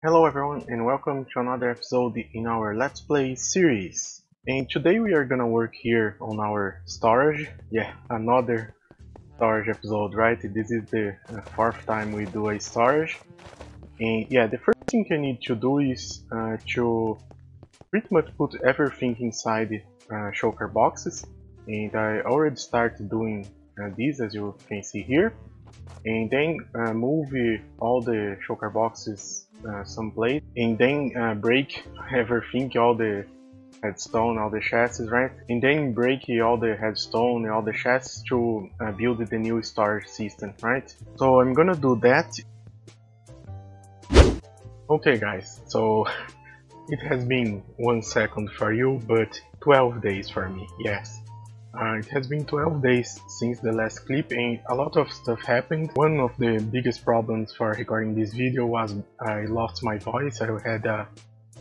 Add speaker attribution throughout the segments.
Speaker 1: Hello everyone and welcome to another episode in our Let's Play series. And today we are gonna work here on our storage. Yeah, another storage episode, right? This is the fourth time we do a storage. And yeah, the first thing you need to do is to pretty much put everything inside shulker boxes. And I already started doing this, as you can see here. And then move all the shulker boxes someplace, and then break everything, all the headstone, all the chassis, right? And then break all the headstone, all the chassis to build the new storage system, right? So I'm gonna do that. Okay guys, so it has been 1 second for you, but 12 days for me, yes. It has been 12 days since the last clip and a lot of stuff happened. One of the biggest problems for recording this video was I lost my voice. I had a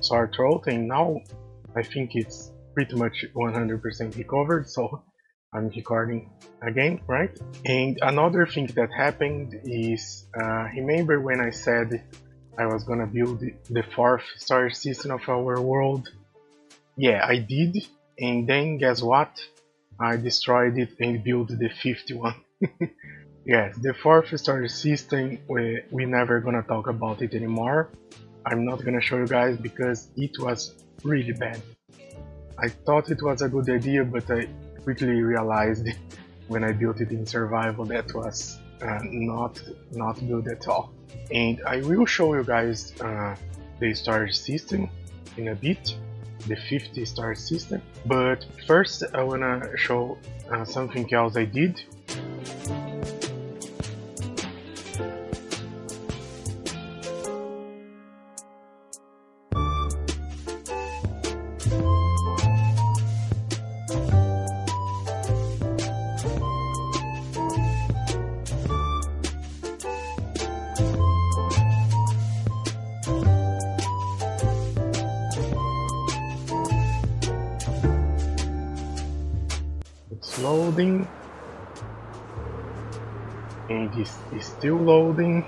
Speaker 1: sore throat and now I think it's pretty much 100% recovered, so I'm recording again, right? And another thing that happened is, remember when I said I was gonna build the 4th storage system of our world? Yeah, I did, and then guess what? I destroyed it and built the 5th one. Yes, the 4th storage system, we never gonna talk about it anymore. I'm not gonna show you guys because it was really bad. I thought it was a good idea, but I quickly realized when I built it in survival that was not good at all. And I will show you guys the storage system in a bit, the 50 storage system, but first I wanna show something else I did. It's loading, and it's still loading,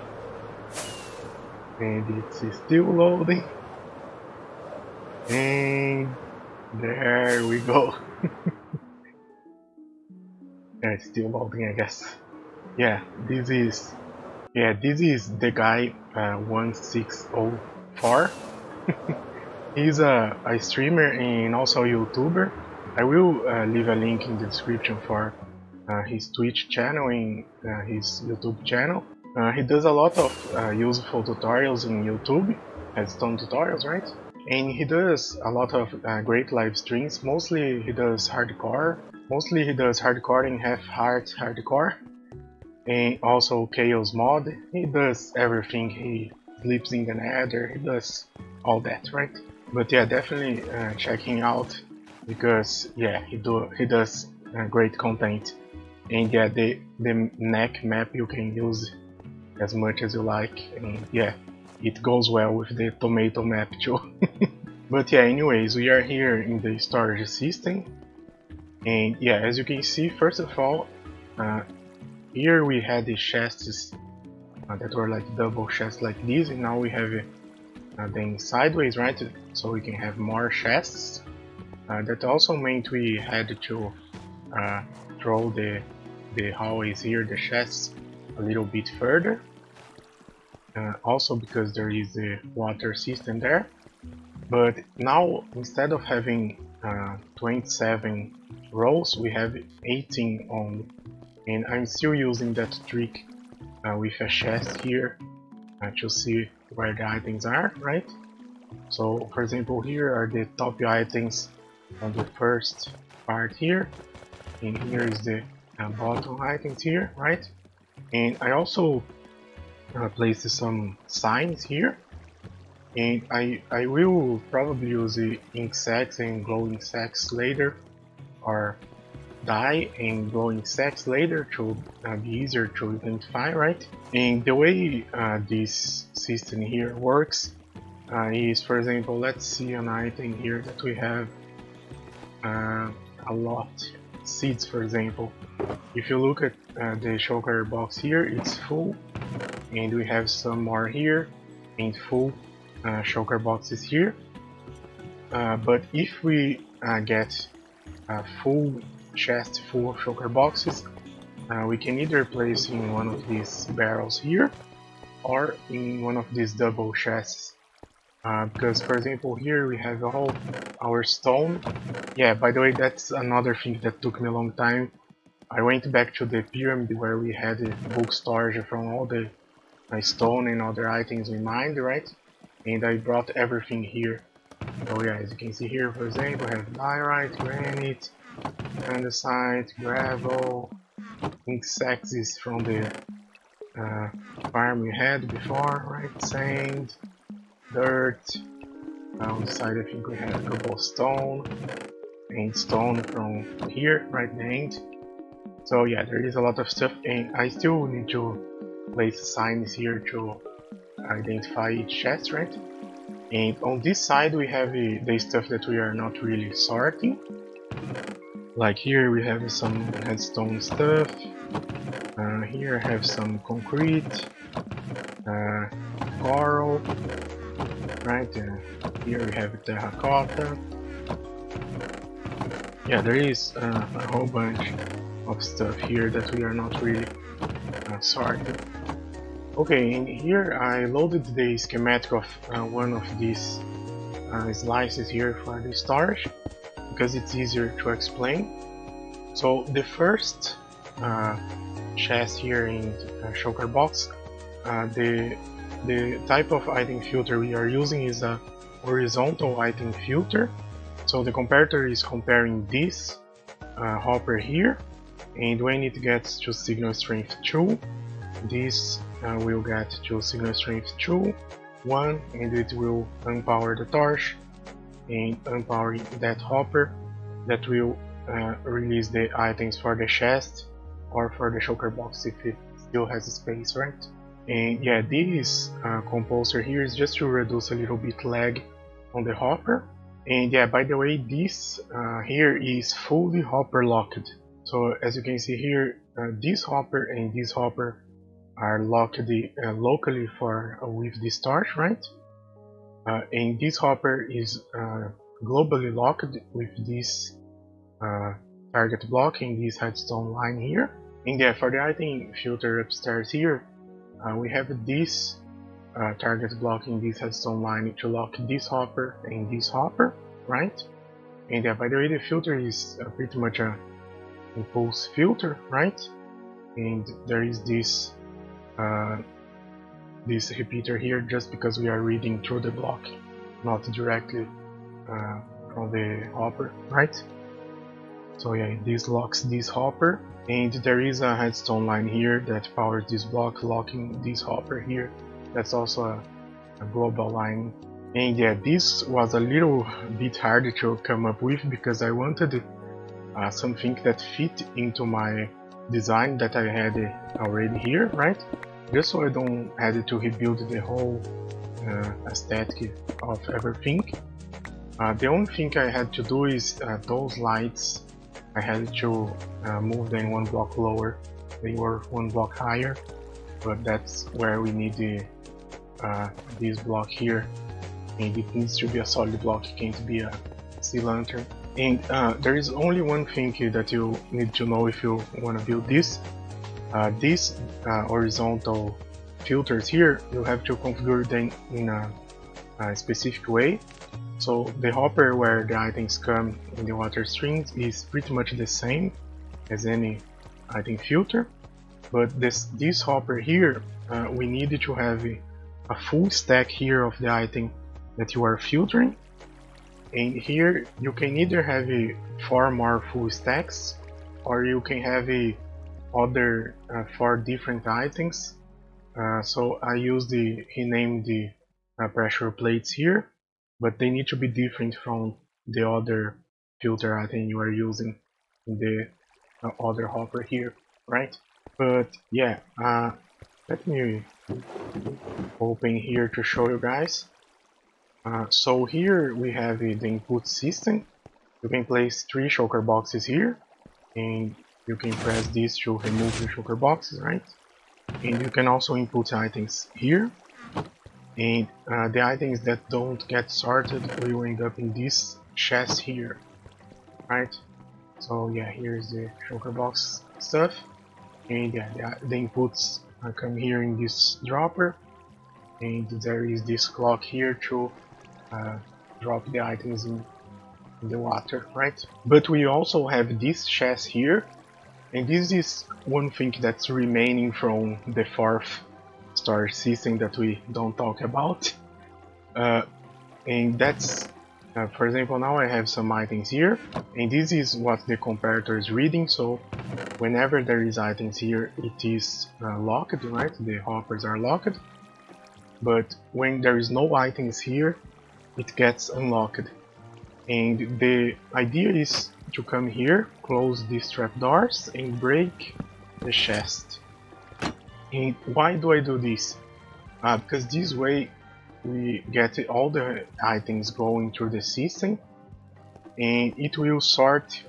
Speaker 1: and it's still loading, and there we go. Yeah, it's still loading, I guess. Yeah, this is the guy 1604. He's a streamer and also a YouTuber. I will leave a link in the description for his Twitch channel and his YouTube channel. He does a lot of useful tutorials in YouTube, headstone tutorials, right? And he does a lot of great live streams. Mostly he does hardcore. Mostly he does hardcore and half-heart hardcore. And also chaos mod. He does everything. He sleeps in the nether. He does all that, right? But yeah, definitely checking out, because yeah, he does great content. And yeah, the neck map you can use as much as you like, and yeah, it goes well with the tomato map too. But yeah, anyways, we are here in the storage system, and yeah, as you can see, first of all, here we had the chests that were like double chests like this, and now we have them sideways, right? So we can have more chests. That also meant we had to throw the hallways here, the chests, a little bit further. Also because there is a water system there. But now, instead of having 27 rows, we have 18 only. And I'm still using that trick with a chest here to see where the items are, right? So, for example, here are the top items on the first part here, and here is the bottom items here, right? And I also placed some signs here, and I will probably use the ink sacks and glowing sacks later, or dye and glowing sacks later to be easier to identify, right? And the way this system here works is, for example, let's see an item here that we have a lot. Seeds, for example. If you look at the shulker box here, it's full, and we have some more here and full. shulker boxes here. But if we get a full chest full of shulker boxes, we can either place in one of these barrels here or in one of these double chests. Because for example here we have all our stone. Yeah, by the way, that's another thing that took me a long time. I went back to the pyramid where we had a bulk storage from all the stone and other items we mined, right? And I brought everything here. So yeah, as you can see here, for example, I have diorite, granite, andesite, gravel, insects is from the farm we had before, right? Sand, dirt. On the side I think we have cobblestone and stone from here, right in the end. So yeah, there is a lot of stuff, and I still need to place signs here to identify each chest, right? And on this side we have the stuff that we are not really sorting. Like here we have some redstone stuff. Here I have some concrete, coral, right? Here we have terracotta. Yeah, there is a whole bunch of stuff here that we are not really sorting. Okay, and here I loaded the schematic of one of these slices here for the storage, because it's easier to explain. So the first chest here in shulker box, the type of item filter we are using is a horizontal item filter. So the comparator is comparing this hopper here, and when it gets to signal strength 2, this will get to signal strength 2, 1, and it will unpower the torch and unpowering that hopper that will release the items for the chest or for the shulker box if it still has space, right? And yeah, this composer here is just to reduce a little bit lag on the hopper. And yeah, by the way, this here is fully hopper locked. So as you can see here, this hopper and this hopper are locked locally for with this torch, right? And this hopper is globally locked with this target block and this headstone line here. And yeah, for the item filter upstairs here, we have this target block in this headstone line to lock this hopper and this hopper, right? And yeah, by the way, the filter is pretty much a impulse filter, right? And there is this this repeater here just because we are reading through the block, not directly from the hopper, right? So yeah, this locks this hopper, and there is a headstone line here that powers this block, locking this hopper here. That's also a global line. And yeah, this was a little bit hard to come up with because I wanted something that fit into my design that I had already here, right? Just so I don't have to rebuild the whole aesthetic of everything. The only thing I had to do is those lights, I had to move them one block lower. They were one block higher, but that's where we need this block here, and it needs to be a solid block, it can't be a sea lantern. And there is only one thing that you need to know if you want to build this. These horizontal filters here, you have to configure them in a specific way. So the hopper where the items come in the water streams is pretty much the same as any item filter, but this hopper here, we need to have a full stack here of the item that you are filtering. And here you can either have 4 more full stacks, or you can have other 4 different items. So I renamed the pressure plates here, but they need to be different from the other filter item you are using in the other hopper here, right? But yeah, let me open here to show you guys. So here we have the input system. You can place 3 shulker boxes here, and you can press this to remove the shulker boxes, right? And you can also input items here, and the items that don't get sorted will end up in this chest here, right? So yeah, here's the shulker box stuff, and yeah, the inputs come here in this dropper, and there is this clock here to drop the items in the water, right? But we also have this chest here, and this is one thing that's remaining from the 4th storage system that we don't talk about. And that's, for example, now I have some items here, and this is what the comparator is reading, so whenever there is items here, it is locked, right? The hoppers are locked. But when there is no items here, it gets unlocked. And the idea is to come here, close these trapdoors, and break the chest. And why do I do this? Because this way we get all the items going through the system, and it will sort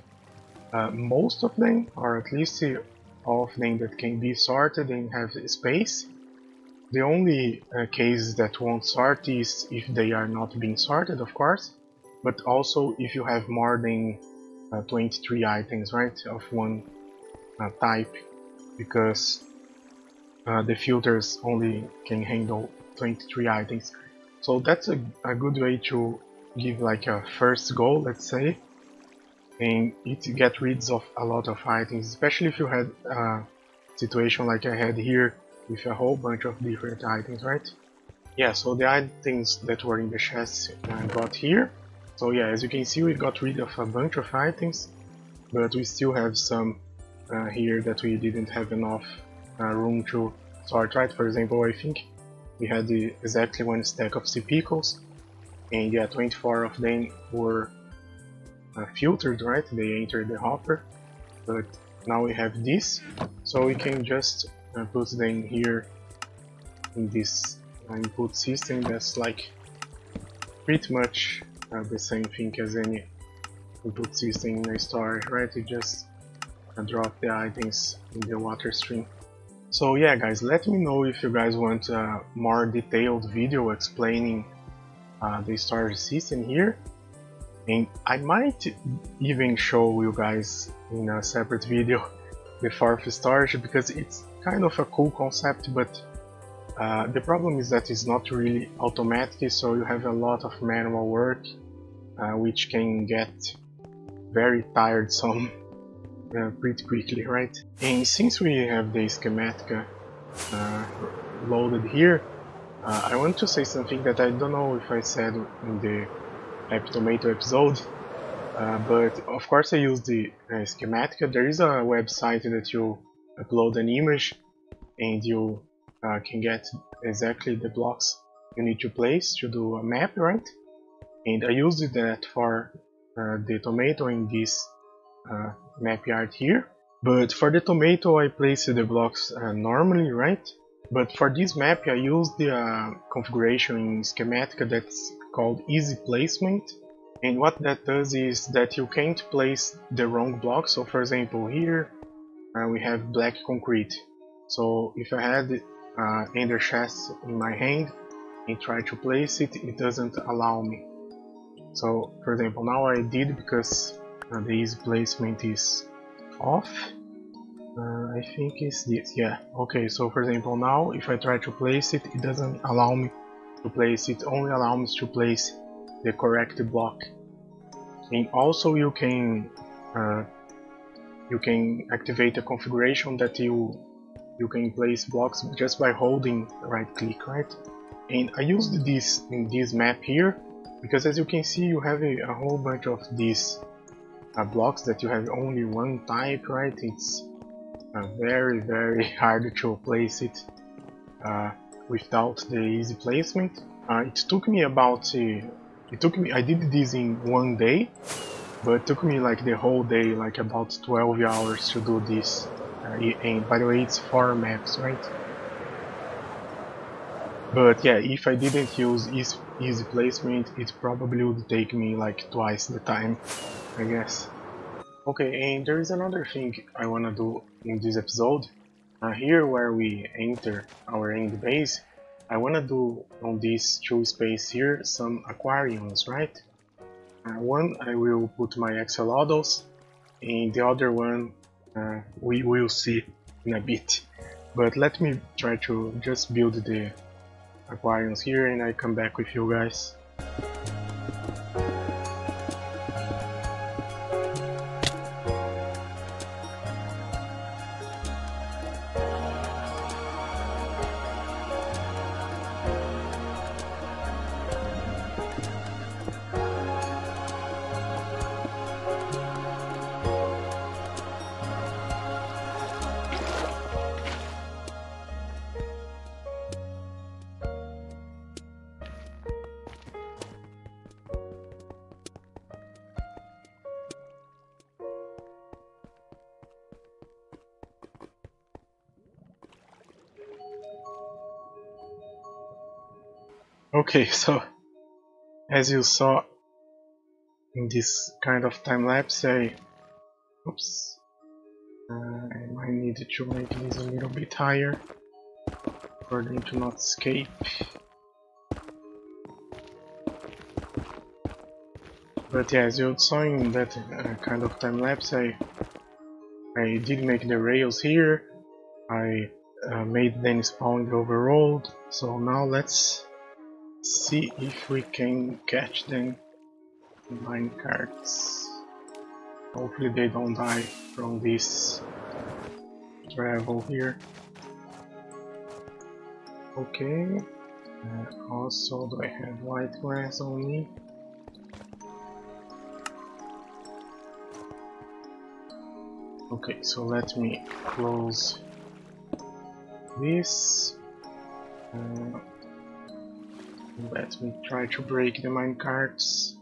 Speaker 1: most of them, or at least all of them that can be sorted and have space. The only cases that won't sort is if they are not being sorted, of course, but also if you have more than 23 items, right, of one type, because the filters only can handle 23 items. So that's a good way to give like a first go, let's say, and it gets rid of a lot of items, especially if you had a situation like I had here with a whole bunch of different items, right? Yeah, so the items that were in the chest got here. So yeah, as you can see, we got rid of a bunch of items, but we still have some here that we didn't have enough room to sort, right? For example, I think we had exactly one stack of sea pickles, and yeah, 24 of them were filtered, right? They entered the hopper, but now we have this, so we can just put them here in this input system. That's like pretty much the same thing as any input system in a storage, right? You just drop the items in the water stream. So yeah guys, let me know if you guys want a more detailed video explaining the storage system here, and I might even show you guys in a separate video the 4th storage, because it's kind of a cool concept, but the problem is that it's not really automatic, so you have a lot of manual work, which can get very tiresome pretty quickly, right? And since we have the schematic loaded here, I want to say something that I don't know if I said in the Happy Tomato episode, but of course I use the schematic. There is a website that you upload an image and you can get exactly the blocks you need to place to do a map, right? And I used that for the tomato in this map yard here. But for the tomato I placed the blocks normally, right? But for this map I used the configuration in schematic that's called easy placement. And what that does is that you can't place the wrong block. So for example, here we have black concrete. So if I had ender chest in my hand and try to place it, it doesn't allow me. So for example, now I did, because the easy placement is off. I think it's this, yeah. Okay, so for example, now if I try to place it, it doesn't allow me to place it, only allows me to place the correct block. And also you can activate a configuration that you can place blocks just by holding right click, right? And I used this in this map here because, as you can see, you have a whole bunch of these blocks that you have only one type, right? It's very hard to place it without the easy placement. It took me about I did this in one day, but it took me like the whole day, like about 12 hours to do this. And by the way, it's 4 maps, right? But yeah, if I didn't use easy placement, it probably would take me like twice the time, I guess. Okay, and there is another thing I wanna do in this episode. Here where we enter our end base, I want to do on this two space here some aquariums, right? One I will put my axolotls, and the other one we will see in a bit. But let me try to just build the aquariums here and I come back with you guys. Okay, so as you saw in this kind of time lapse, I might need to make this a little bit higher for them to not escape. But yeah, as you saw in that kind of time lapse, I did make the rails here. I made them spawn the overworld. So now let's see if we can catch them in minecarts. Hopefully they don't die from this travel here. Okay. Also, do I have white grass on me? Okay, so let me close this. Let me try to break the minecarts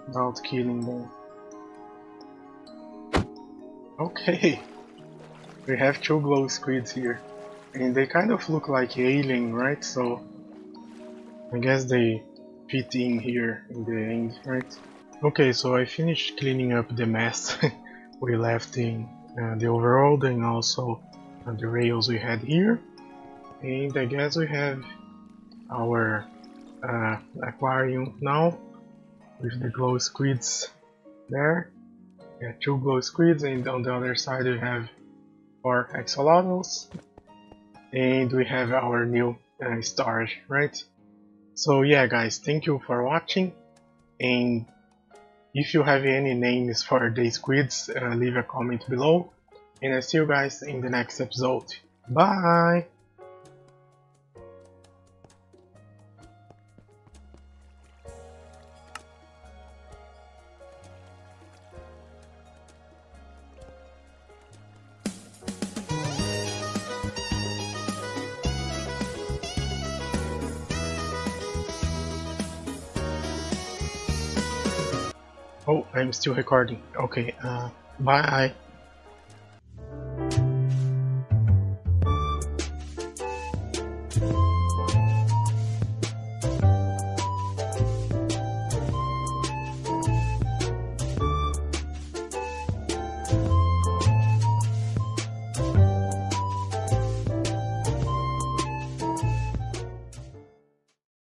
Speaker 1: without killing them. Okay, we have two glow squids here, and they kind of look like alien, right? So I guess they fit in here in the end, right? Okay, so I finished cleaning up the mess we left in the overworld and also the rails we had here, and I guess we have our aquarium now with the glow squids there. Yeah, two glow squids, and on the other side we have 4 axolotls, and we have our new stars, right? So yeah guys, thank you for watching, and if you have any names for the squids, leave a comment below, and I'll see you guys in the next episode. Bye! Oh, I'm still recording. Okay, bye.